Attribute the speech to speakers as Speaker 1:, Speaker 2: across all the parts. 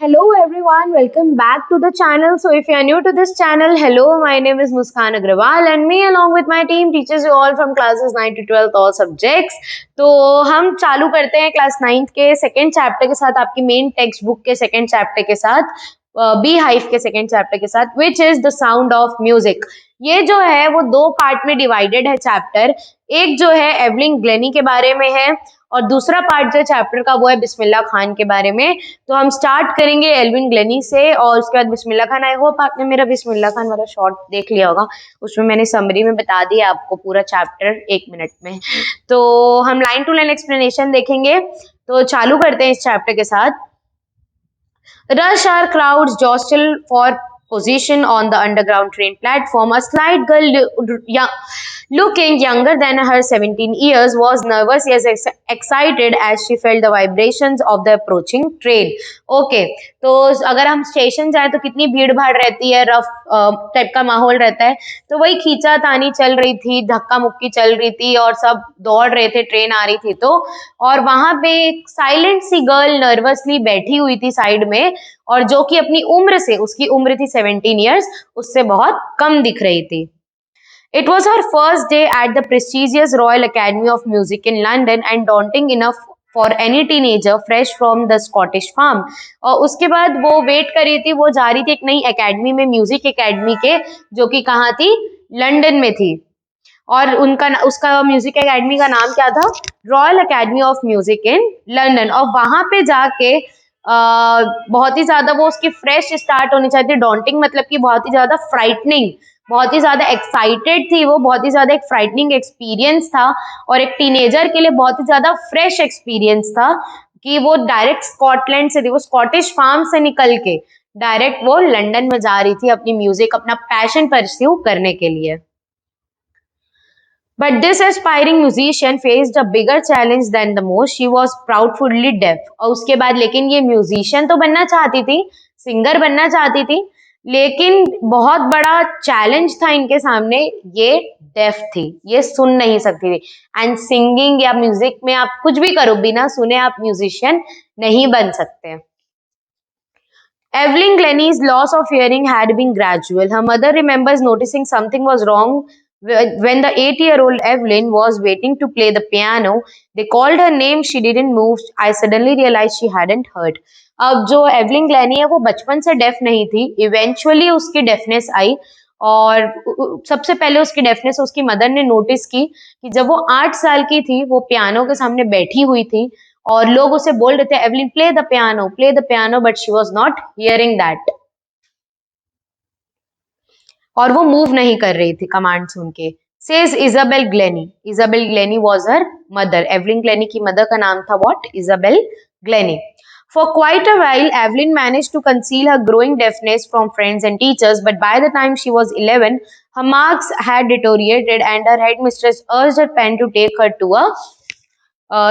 Speaker 1: Hello everyone, welcome back to the channel. So if you are new to this channel, hello, my name is Muskan Agrawal and me along with my team teaches you all from classes 9 to 12 all subjects. तो हम चालू करते हैं class 9th के second chapter के साथ, आपकी main text book के सेकेंड चैप्टर के साथ, बी हाइव के सेकेंड चैप्टर के साथ, which is the sound of music. ये जो है वो दो पार्ट में डिवाइडेड है चैप्टर। एक जो है एवलिन ग्लेनी के बारे में है और दूसरा पार्ट जो चैप्टर का वो है बिस्मिल्लाह खान के बारे में। तो हम स्टार्ट करेंगे एवलिन ग्लेनी से और उसके बाद बिस्मिल्लाह खान। आई होप आपने मेरा बिस्मिल्लाह खान वाला शॉर्ट देख लिया होगा, उसमें मैंने समरी में बता दिया आपको पूरा चैप्टर 1 मिनट में। तो हम लाइन टू लाइन एक्सप्लेनेशन देखेंगे। तो चालू करते हैं इस चैप्टर के साथ। Rush hour crowds jostle for position on the underground train platform. A slight girl looking younger than her 17 years was nervous yet excited as she felt the vibrations of the approaching train. Okay, तो अगर हम station जाए तो कितनी भीड़ भाड़ रहती है, रफ टाइप का माहौल रहता है। तो वही खींचातानी चल रही थी, धक्का मुक्की चल रही थी और सब दौड़ रहे थे, ट्रेन आ रही थी तो। और वहां पे एक साइलेंट सी गर्ल नर्वसली बैठी हुई थी साइड में, और जो कि अपनी उम्र से, उसकी उम्र थी 17 ईयर्स, उससे बहुत कम दिख रही थी। It was her first day at the prestigious Royal Academy of Music in London and daunting enough for any teenager fresh from the Scottish farm. और उसके बाद वो वेट कर रही थी, वो जा रही थी एक नई एकेडमी में, म्यूजिक एकेडमी के, जो कि कहाँ थी, लंदन में थी। और उसका म्यूजिक एकेडमी का नाम क्या था, royal academy of music in London. और वहां पे जाके बहुत ही ज्यादा वो उसकी फ्रेश स्टार्ट होनी चाहिए। डॉन्टिंग मतलब कि बहुत ही ज्यादा फ्राइटनिंग, बहुत ही ज्यादा एक्साइटेड थी वो, बहुत ही ज्यादा एक फ्राइटनिंग एक्सपीरियंस था और एक टीनेजर के लिए बहुत ही ज्यादा फ्रेश एक्सपीरियंस था कि वो डायरेक्ट स्कॉटलैंड से थी, वो स्कॉटिश फार्म से निकल के डायरेक्ट वो लंदन में जा रही थी अपनी म्यूजिक, अपना पैशन परस्यू करने के लिए। But this aspiring musician faced a bigger challenge than the most. She was proudly deaf. और उसके बाद लेकिन ये म्यूजिशियन तो बनना चाहती थी, सिंगर बनना चाहती थी, लेकिन बहुत बड़ा चैलेंज था इनके सामने, ये डेफ थी, ये सुन नहीं सकती थी। एंड सिंगिंग या म्यूजिक में आप कुछ भी करो, बिना सुने आप म्यूजिशियन नहीं बन सकते। Evelyn Glennie's loss of hearing had been gradual. Her mother remembers noticing something was wrong when the 8-year-old Evelyn was waiting to play the piano. They called her name, she didn't move. I suddenly realized she hadn't heard. अब जो Evelyn ग्लैनी है वो बचपन से def नहीं थी, eventually उसकी deafness आई। और सबसे पहले उसकी डेफनेस उसकी मदर ने नोटिस की कि जब वो 8 साल की थी, वो पियानो के सामने बैठी हुई थी और लोग उसे बोल रहे थे Evelyn play the piano, but she was not hearing that. और वो मूव नहीं कर रही थी कमांड सुन के। Says Isabel Glenny was her mother. Evelyn Glenny की मदर का नाम था what, Isabel Glenny. For quite a while, Evelyn managed to conceal her growing deafness from friends and teachers, but by the time she was 11, her marks had deteriorated and her headmistress urged her parents to take her to a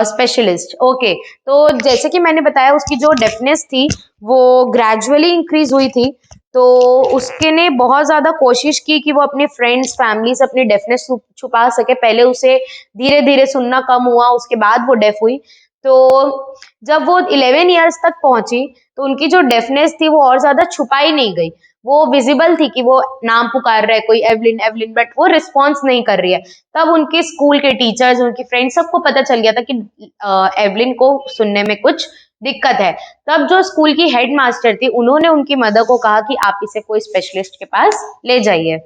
Speaker 1: specialist. Okay, तो जैसे कि मैंने बताया उसकी जो deafness थी वो gradually increase हुई थी, तो उसके ने बहुत ज़्यादा कोशिश की कि वो अपने फ्रेंड्स, फैमिली से अपनी डेफनेस छुपा सके। पहले उसे धीरे धीरे सुनना कम हुआ, उसके बाद वो डेफ हुई। तो जब वो 11 ईयर्स तक पहुंची तो उनकी जो डेफनेस थी वो और ज़्यादा छुपाई नहीं गई, वो विजिबल थी कि वो नाम पुकार रहा है कोई एवलिन, बट वो रिस्पॉन्स नहीं कर रही है। तब उनके स्कूल के टीचर्स, उनकी फ्रेंड्स, सबको पता चल गया था कि एवलिन को सुनने में कुछ दिक्कत है। तब जो स्कूल की हेड मास्टर थी, उन्होंने उनकी मदर को कहा कि आप इसे कोई स्पेशलिस्ट के पास ले जाइए।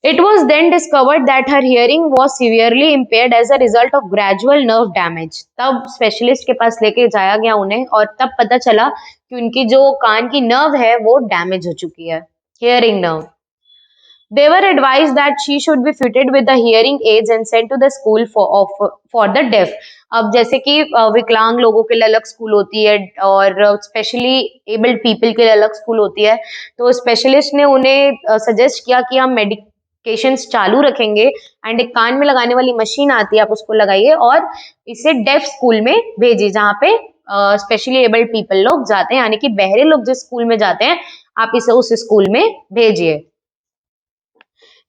Speaker 1: It was then discovered that her hearing was severely impaired as a result of gradual nerve damage. तब स्पेशलिस्ट के पास लेके जाया गया उन्हें और तब पता चला कि उनकी जो कान की नर्व है वो डैमेज हो चुकी है, hearing nerve. They were advised that she should be fitted with the hearing aids and sent to the school for the deaf. अब जैसे कि विकलांग लोगों के लिए अलग स्कूल होती है और स्पेशली एबल्ड पीपल के लिए अलग स्कूल होती है, तो स्पेशलिस्ट ने उन्हें सजेस्ट किया कि हम मेडिकेशंस चालू रखेंगे एंड एक कान में लगाने वाली मशीन आती है, आप उसको लगाइए और इसे डेफ स्कूल में भेजिए जहाँ पे स्पेशली एबल्ड पीपल लोग जाते हैं, यानी कि बहरे लोग जिस स्कूल में जाते हैं आप इसे उस स्कूल में भेजिए।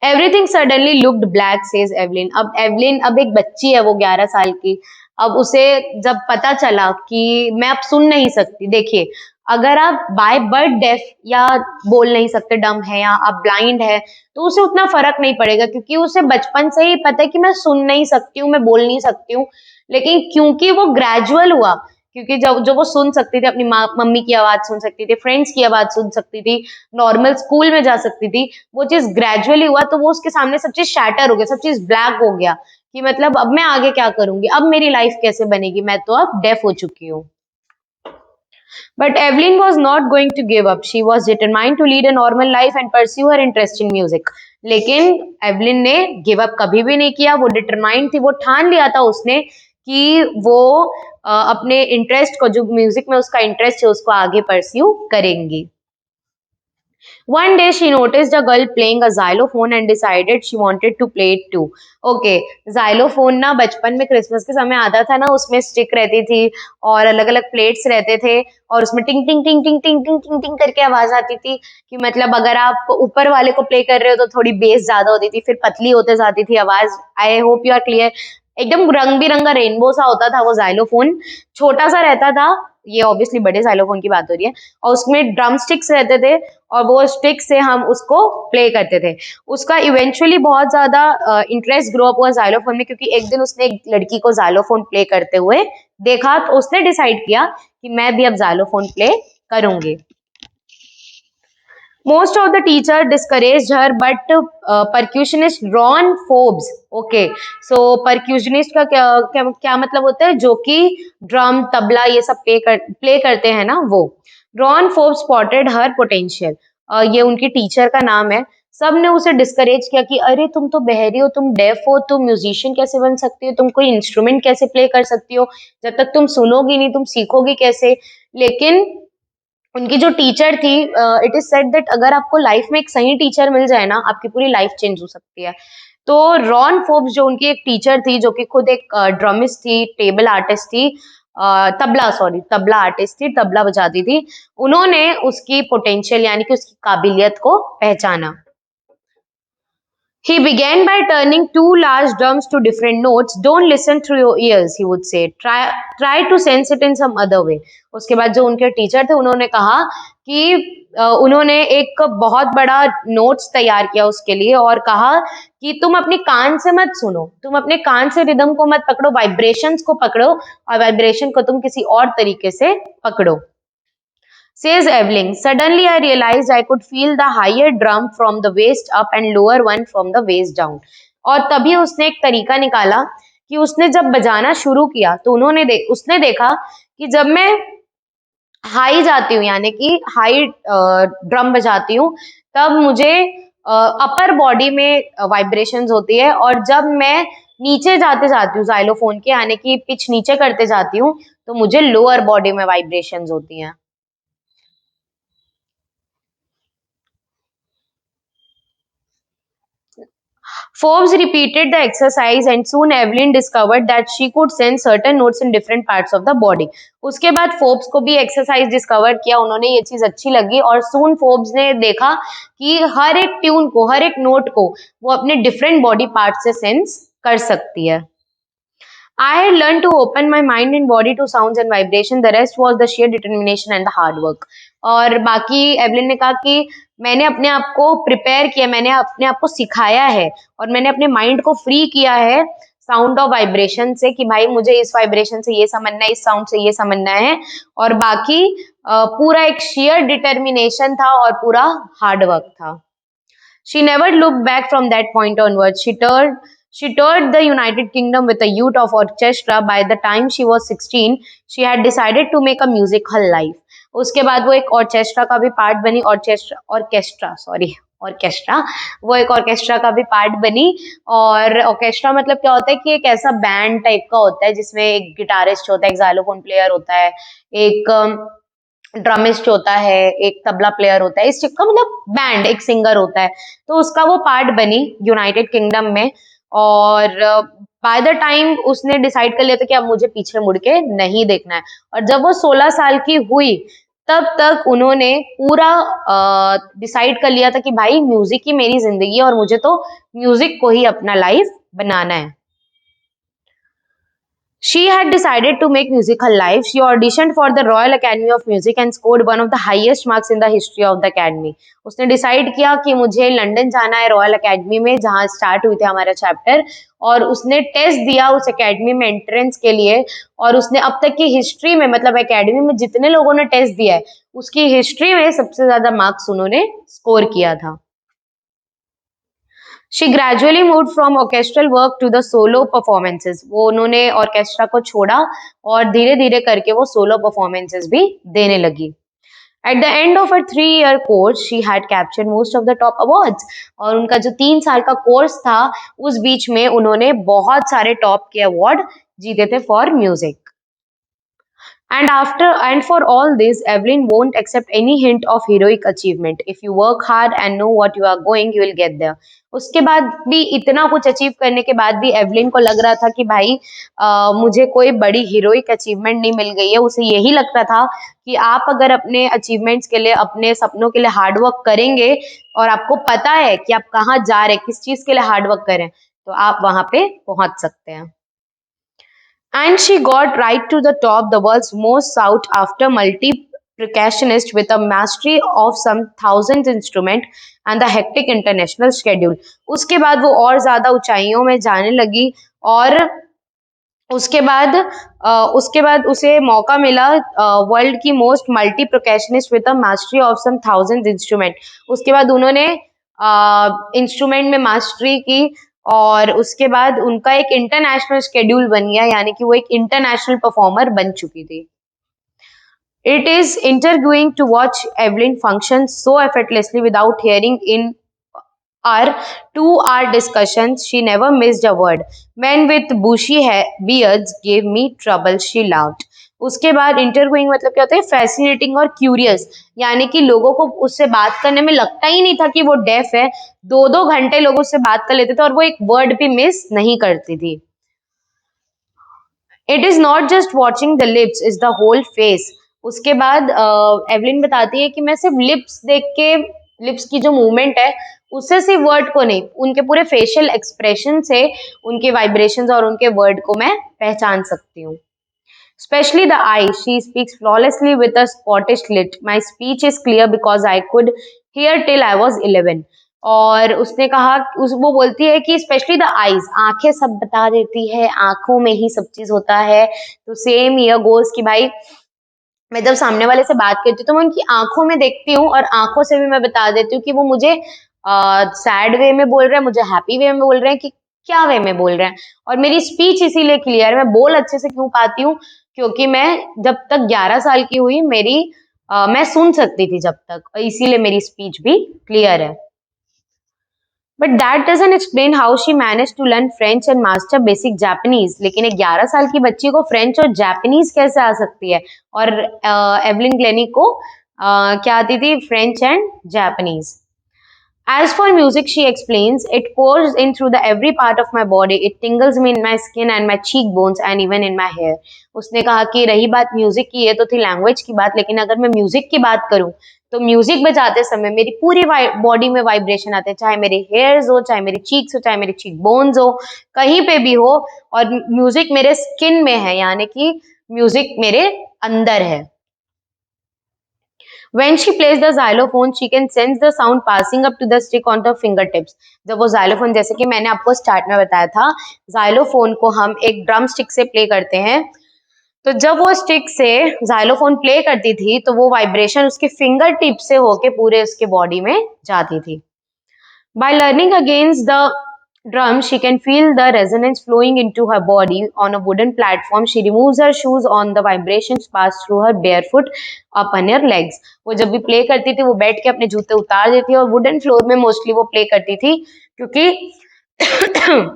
Speaker 1: Everything suddenly looked black, says Evelyn. अब एक बच्ची है, वो 11 साल की, अब उसे जब पता चला कि मैं अब सुन नहीं सकती, देखिए अगर आप बाय बर्थ डेफ या बोल नहीं सकते, डम है या आप ब्लाइंड है, तो उसे उतना फर्क नहीं पड़ेगा क्योंकि उसे बचपन से ही पता है कि मैं सुन नहीं सकती हूँ, मैं बोल नहीं सकती हूँ। लेकिन क्योंकि वो ग्रेजुअल हुआ, क्योंकि जब जो वो सुन सकती थी, अपनी माँ मम्मी की आवाज सुन सकती थी, फ्रेंड्स की आवाज सुन सकती थी, नॉर्मल स्कूल में जा सकती थी, वो चीज ग्रेजुअली हुआ तो वो उसके सामने सब चीज शैटर हो गया, सब चीज ब्लैक हो गया कि मतलब अब मैं आगे क्या करूंगी, अब मेरी लाइफ कैसे बनेगी, मैं तो अब डेफ हो चुकी हूँ। But Evelyn was not going to give up. She was determined to lead a normal life and pursue her interest in music. लेकिन एवलिन ने गिव अप कभी भी नहीं किया, वो डिटरमाइंड थी, वो ठान लिया था उसने कि वो अपने इंटरेस्ट को, जो म्यूजिक में उसका इंटरेस्ट है, उसको आगे परस्यू करेंगी। One day she noticed a girl playing a xylophone and decided she wanted to play it too. Okay, xylophone ना बचपन में क्रिसमस के समय आता था ना, उसमें स्टिक रहती थी और अलग अलग प्लेट्स रहते थे और उसमें टिंग टिंग टिंग टिंग टिंग टिंग टिंग टिंग करके आवाज आती थी कि मतलब अगर आप ऊपर वाले को प्ले कर रहे हो तो थोड़ी बेस ज्यादा होती थी, फिर पतली होते जाती थी आवाज। I hope you are clear. एकदम रंग बिरंगा रेनबो सा होता था वो जाइलोफोन, छोटा सा रहता था, ये ऑब्वियसली बड़े जाइलोफोन की बात हो रही है, और उसमें ड्रम स्टिक्स रहते थे और वो स्टिक से हम उसको प्ले करते थे। उसका इवेंचुअली बहुत ज्यादा इंटरेस्ट ग्रो अप हुआ जाइलोफोन में, क्योंकि एक दिन उसने एक लड़की को जाइलोफोन प्ले करते हुए देखा तो उसने डिसाइड किया कि मैं भी अब जाइलोफोन प्ले करूंगी। Most of the teacher discouraged her, but percussionist Ron Forbes, okay, so percussionist का क्या मतलब होता है, जो कि ड्रम तबला ये सब प्ले करते हैं ना, वो रॉन फोर्ब्स स्पॉटेड हर पोटेंशियल, ये उनकी टीचर का नाम है। सब ने उसे डिस्करेज किया कि अरे तुम तो बहरी हो, तुम डेफ हो, तुम म्यूजिशियन कैसे बन सकती हो, तुम कोई इंस्ट्रूमेंट कैसे प्ले कर सकती हो, जब तक तुम सुनोगी नहीं तुम सीखोगी कैसे। लेकिन उनकी जो टीचर थी, इट इज सेड दैट अगर आपको लाइफ में एक सही टीचर मिल जाए ना, आपकी पूरी लाइफ चेंज हो सकती है। तो रॉन फोर्ब्स जो उनकी एक टीचर थी, जो कि खुद एक ड्रमिस्ट थी, टेबल आर्टिस्ट थी, तबला आर्टिस्ट थी, तबला बजाती थी, उन्होंने उसकी पोटेंशियल यानी कि उसकी काबिलियत को पहचाना। He began by turning two large drums to different notes. Don't listen through your ears, he would say. Try to sense it in some other way. उसके बाद जो उनके टीचर थे उन्होंने कहा कि उन्होंने एक बहुत बड़ा नोट्स तैयार किया उसके लिए और कहा कि तुम अपने कान से मत सुनो, तुम अपने कान से रिदम को मत पकड़ो, वाइब्रेशंस को पकड़ो और वाइब्रेशन को तुम किसी और तरीके से पकड़ो। Says Evelyn, suddenly I realized I could feel the higher drum from the waist up and lower one from the waist down. और तभी उसने एक तरीका निकाला कि उसने जब बजाना शुरू किया तो उसने देखा कि जब मैं हाई जाती हूँ यानी कि हाई ड्रम बजाती हूँ, तब मुझे अपर बॉडी में वाइब्रेशंस होती है, और जब मैं नीचे जाते जाती हूँ जाइलोफोन के यानी कि पिच नीचे करते जाती हूँ तो मुझे लोअर बॉडी में वाइब्रेशंस होती हैं। Forbes repeated the exercise and soon Evelyn discovered that she could sense certain notes in different parts of the body. उसके बाद फोर्ब्स को भी एक्सरसाइज डिस्कवर किया, उन्होंने ये चीज अच्छी लगी और सून फोर्ब्स ने देखा कि हर एक ट्यून को, हर एक नोट को वो अपने डिफरेंट बॉडी पार्ट से सेंस कर सकती है। I had learned to open my mind and body to sounds and vibration. The rest was the sheer determination and the hard work. और बाकी एवलिन ने कहा कि मैंने अपने आप को प्रिपेयर किया, मैंने अपने आप को सिखाया है और मैंने अपने माइंड को फ्री किया है साउंड ऑफ वाइब्रेशन से कि भाई मुझे इस वाइब्रेशन से ये समझना है, इस साउंड से ये समझना है, और बाकी पूरा एक शेयर डिटर्मिनेशन था और पूरा हार्ड वर्क था। She never looked back from that point onwards. She toured the United Kingdom with a youth of orchestra. By the time she was 16, she had decided to make a music her life. उसके बाद वो एक orchestra का भी part बनी, orchestra वो एक orchestra का भी पार्ट बनी। और ऑर्केस्ट्रा मतलब क्या होता है कि एक ऐसा बैंड टाइप का होता है जिसमें एक गिटारिस्ट होता है, एक जाइलोफोन प्लेयर होता है, एक ड्रमिस्ट होता है, एक तबला प्लेयर होता है, इस चीज का मतलब बैंड, एक सिंगर होता है। तो उसका वो पार्ट बनी यूनाइटेड किंगडम में, और बाय द टाइम उसने डिसाइड कर लिया था कि अब मुझे पीछे मुड़ के नहीं देखना है। और जब वो 16 साल की हुई तब तक उन्होंने पूरा डिसाइड कर लिया था कि भाई म्यूजिक ही मेरी जिंदगी है और मुझे तो म्यूजिक को ही अपना लाइफ बनाना है। She had decided to make music her life. She auditioned for the Royal Academy of Music and scored one of the highest marks in the history of the academy. उसने decide किया कि मुझे London जाना है royal academy में, जहाँ start हुई थी हमारा चैप्टर, और उसने टेस्ट दिया उस एकेडमी में एंट्रेंस के लिए, और उसने अब तक की हिस्ट्री में, मतलब एकेडमी में जितने लोगों ने टेस्ट दिया है उसकी हिस्ट्री में सबसे ज्यादा मार्क्स उन्होंने स्कोर किया था. She gradually moved from orchestral work to the solo performances. वो उन्होंने ऑर्केस्ट्रा को छोड़ा और धीरे धीरे करके वो सोलो परफॉर्मेंसेस भी देने लगी. At the end of her 3-year course, she had captured most of the top awards. और उनका जो 3 साल का कोर्स था उस बीच में उन्होंने बहुत सारे टॉप के अवार्ड जीते थे for music. And for all this, Evelyn won't accept any hint of heroic achievement. If you work hard and know what you are going, you will get there. उसके बाद भी, इतना कुछ अचीव करने के बाद भी एवलिन को लग रहा था कि भाई मुझे कोई बड़ी हीरोइक अचीवमेंट नहीं मिल गई है. उसे यही लगता था कि आप अगर अपने अचीवमेंट्स के लिए, अपने सपनों के लिए हार्ड वर्क करेंगे और आपको पता है कि आप कहाँ जा रहे हैं, किस चीज के लिए हार्ड वर्क करें, तो आप वहां पे पहुंच सकते हैं. And she got right to the top, the world's most sought after multi-percussionist with a mastery of some thousands instrument and the hectic international schedule. उसके बाद वो और ज्यादा ऊंचाइयों में जाने लगी, और उसके बाद उसे मौका मिला वर्ल्ड की most multi percussionist with a mastery of some thousand instrument. उसके बाद उन्होंने इंस्ट्रूमेंट में मास्टरी की, और उसके बाद उनका एक इंटरनेशनल शेड्यूल बन गया, यानी कि वो एक इंटरनेशनल परफॉर्मर बन चुकी थी. It is intriguing to watch Evelyn function so effortlessly without hearing in our 2-hour discussions. She never missed a word. Men with bushy beards gave me trouble, she laughed. उसके बाद interviewing मतलब क्या होता है, fascinating और curious, यानी कि लोगों को उससे बात करने में लगता ही नहीं था कि वो डेफ है. 2-2 घंटे लोग उससे बात कर लेते थे और वो एक वर्ड भी मिस नहीं करती थी. It is not just watching the lips, is the whole face. उसके बाद एवलिन बताती है कि मैं सिर्फ लिप्स देख के, लिप्स की जो मूवमेंट है उससे सिर्फ वर्ड को नहीं, उनके पूरे फेशियल एक्सप्रेशन से उनके वाइब्रेशंस और उनके वर्ड को मैं पहचान सकती हूँ. Especially the eye. She speaks flawlessly with a Scottish lit. My speech is clear because I could hear till I was 11. और उसने कहा, वो बोलती है कि स्पेशली द आईज, आंखें सब बता देती है, आंखों में ही सब चीज होता है. तो सेम ईयर गोज कि भाई मैं जब सामने वाले से बात करती हूँ तो मैं उनकी आंखों में देखती हूँ, और आंखों से भी मैं बता देती हूँ कि वो मुझे सैड वे में बोल रहे हैं, मुझे हैप्पी वे में बोल रहे हैं, कि क्या वे में बोल रहे हैं. और मेरी स्पीच इसीलिए क्लियर है. मैं बोल अच्छे से क्यों पाती हूँ, क्योंकि मैं जब तक 11 साल की हुई मैं सुन सकती थी जब तक, और इसीलिए मेरी स्पीच भी क्लियर है. But that doesn't explain how she manage to learn French and master basic Japanese. लेकिन एक 11 साल की बच्ची को फ्रेंच और जापानीज कैसे आ सकती है, और एवलिन ग्लेनी को क्या आती थी, French and Japanese. As for music, she explains, it pours in through the every part of my body. It tingles me in my skin and my cheekbones and even in my hair. उसने कहा कि रही बात music की, ये तो थी language की बात, लेकिन अगर मैं म्यूजिक की बात करूं तो म्यूजिक बजाते समय मेरी पूरी बॉडी में वाइब्रेशन आते हैं, चाहे मेरे हेयर्स हो, चाहे मेरे चीक्स हो, चाहे मेरे चीक बोन्स हो, कहीं पे भी हो. और म्यूजिक मेरे स्किन में है, यानी कि म्यूजिक मेरे अंदर है. When she plays the xylophone, she can sense the sound passing up to the stick on her fingertips. जब वो xylophone, जैसे कि मैंने आपको स्टार्ट में बताया था, xylophone को हम एक ड्रम स्टिक से प्ले करते हैं, तो जब वो स्टिक से xylophone प्ले करती थी तो वो वाइब्रेशन उसके फिंगर टिप से होके पूरे उसके बॉडी में जाती थी. By learning against the drum, she can feel the resonance flowing into her body. On a wooden platform, she removes her shoes on the vibrations pass through her barefoot upon her legs. वो जब भी play करती थी वो बैठ के अपने जूते उतार देती है, और वुडन फ्लोर में मोस्टली वो प्ले करती थी क्योंकि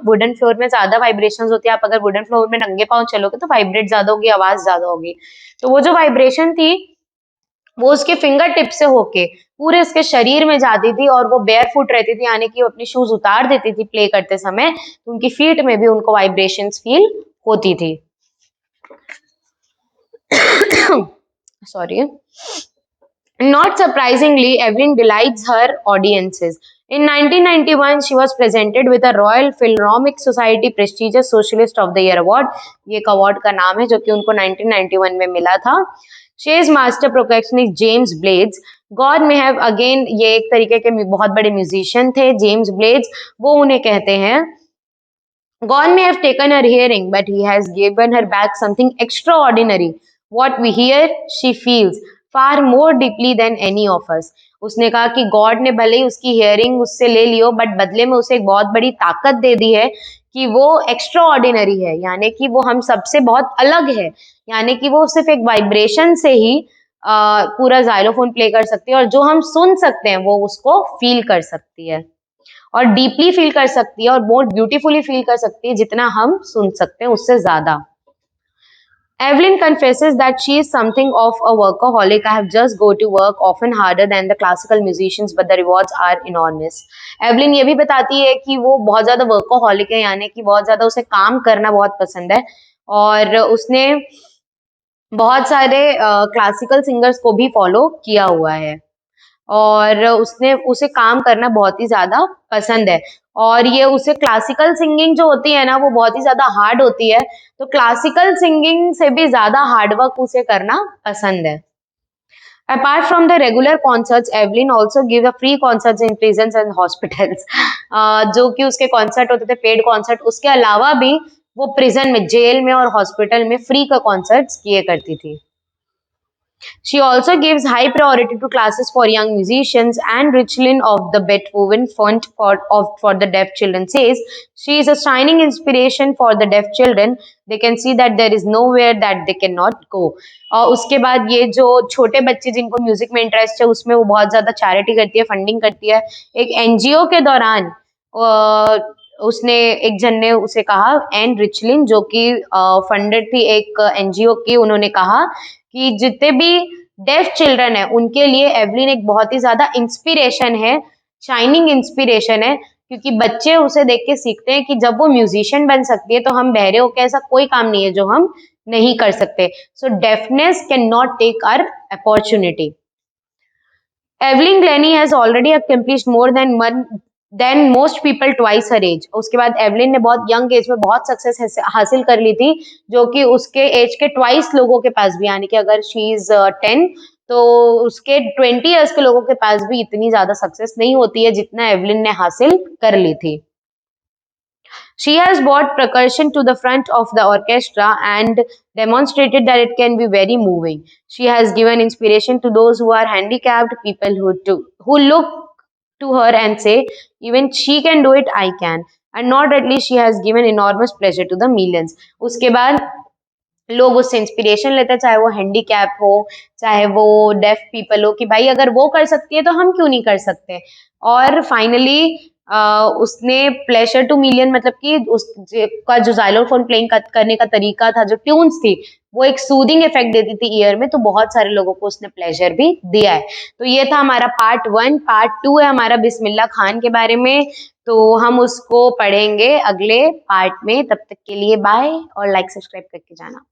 Speaker 1: वुडन फ्लोर में ज्यादा वाइब्रेशंस होती है. आप अगर वुडन फ्लोर में नंगे पांव चलोगे तो वाइब्रेट ज्यादा होगी, आवाज ज्यादा होगी. तो वो जो वाइब्रेशन थी वो उसके फिंगर टिप से होके पूरे उसके शरीर में जाती थी, और वो बेयर फुट रहती थी, यानी कि वो अपनी शूज उतार देती थी प्ले करते समय, तो उनकी फीट में भी उनको वाइब्रेशंस फील होती थी. Sorry. Not surprisingly, Evelyn delights her audiences. In 1991, she was presented with a Royal Philharmonic Society prestigious Socialist of the Year award. ये एक अवार्ड का नाम है जो कि उनको 1991 में मिला था. She's master percussionist James Blades. God may have again ये एक तरीके के बहुत बड़े म्यूजिशियन थे जेम्स ब्लेड्स, वो उन्हें कहते हैं. God may have taken her hearing, but he has given her back something extraordinary. What we hear, she feels far more deeply than any of us. उसने कहा कि गॉड ने भले ही उसकी हियरिंग उससे ले लियो, बट बदले में उसे एक बहुत बड़ी ताकत दे दी है कि वो एक्स्ट्रा ऑर्डिनरी है, यानी कि वो हम सबसे बहुत अलग है, यानी कि वो सिर्फ एक वाइब्रेशन से ही पूरा जाइलोफोन प्ले कर सकती है, और जो हम सुन सकते हैं वो उसको फील कर सकती है, और डीपली फील कर सकती है, और मोर ब्यूटीफुली फील कर सकती है जितना हम सुन सकते हैं उससे ज्यादा. Evelyn confesses that she is something of a workaholic. I have just go to work often harder than the classical musicians, but the rewards are enormous. Evelyn ये भी बताती है कि वो बहुत ज्यादा वर्कोहॉलिक है, यानी कि बहुत ज्यादा उसे काम करना बहुत पसंद है, और उसने बहुत सारे क्लासिकल सिंगर्स को भी फॉलो किया हुआ है, और उसे काम करना बहुत ही ज्यादा पसंद है, और ये उसे क्लासिकल सिंगिंग जो होती है ना वो बहुत ही ज्यादा हार्ड होती है, तो क्लासिकल सिंगिंग से भी ज्यादा हार्ड वर्क उसे करना पसंद है. Apart from the regular concerts, Evelyn also gives a free concerts in prisons and hospitals. जो कि उसके कॉन्सर्ट होते थे पेड कॉन्सर्ट, उसके अलावा भी वो प्रिजन में, जेल में और हॉस्पिटल में फ्री का कॉन्सर्ट्स किए करती थी. She also gives high priority to classes for young musicians, and Richlin of the Beethoven Fund for the Deaf Children says, she is a shining inspiration for the deaf children. They can see that there is nowhere that they cannot go. और उसके बाद ये जो छोटे बच्चे जिनको music में interest है उसमें वो बहुत ज़्यादा चैरिटी करती है, फंडिंग करती है. एक एनजीओ के दौरान उसने एक जन ने उसे कहा, एन रिचलिन जो कि फंडेड थी एक एनजीओ की, उन्होंने कहा कि जितने भी डेफ चिल्ड्रन है उनके लिए एवलिन एक बहुत ही ज्यादा इंस्पिरेशन है, शाइनिंग इंस्पिरेशन है, क्योंकि बच्चे उसे देख के सीखते हैं कि जब वो म्यूजिशियन बन सकती है तो हम बहरे होकर ऐसा कोई काम नहीं है जो हम नहीं कर सकते. So deafness can not take our opportunity. Evelyn Glennie has already accomplished more than most people twice her age. उसके बाद एवलिन ने बहुत यंग एज में बहुत सक्सेस हासिल कर ली थी, जो कि उसके एज के ट्वाइस लोगों के पास भी, यानी कि अगर शी इज 10 तो उसके 20 ईयर्स के लोगों के पास भी इतनी ज्यादा सक्सेस नहीं होती है जितना एवलिन ने हासिल कर ली थी. She has brought percussion to the front of the orchestra and demonstrated that it can be very moving. She has given inspiration to those who are handicapped, people who look to her and say, even she can do it, I can. And not at least she has given enormous pleasure to the millions. उसके बाद लोग उससे inspiration लेते हैं, चाहे वो handicap हो, चाहे वो डेफ पीपल हो, कि भाई अगर वो कर सकती है तो हम क्यों नहीं कर सकते. और फाइनली उसने प्लेजर टू मिलियन, मतलब कि उसका जो जाइलोफोन प्लेइंग करने का तरीका था, जो ट्यून्स थी वो एक सूदिंग इफेक्ट देती थी ईयर में, तो बहुत सारे लोगों को उसने प्लेजर भी दिया है. तो ये था हमारा पार्ट 1. पार्ट 2 है हमारा बिस्मिल्लाह खान के बारे में, तो हम उसको पढ़ेंगे अगले पार्ट में. तब तक के लिए बाय, और लाइक सब्सक्राइब करके जाना.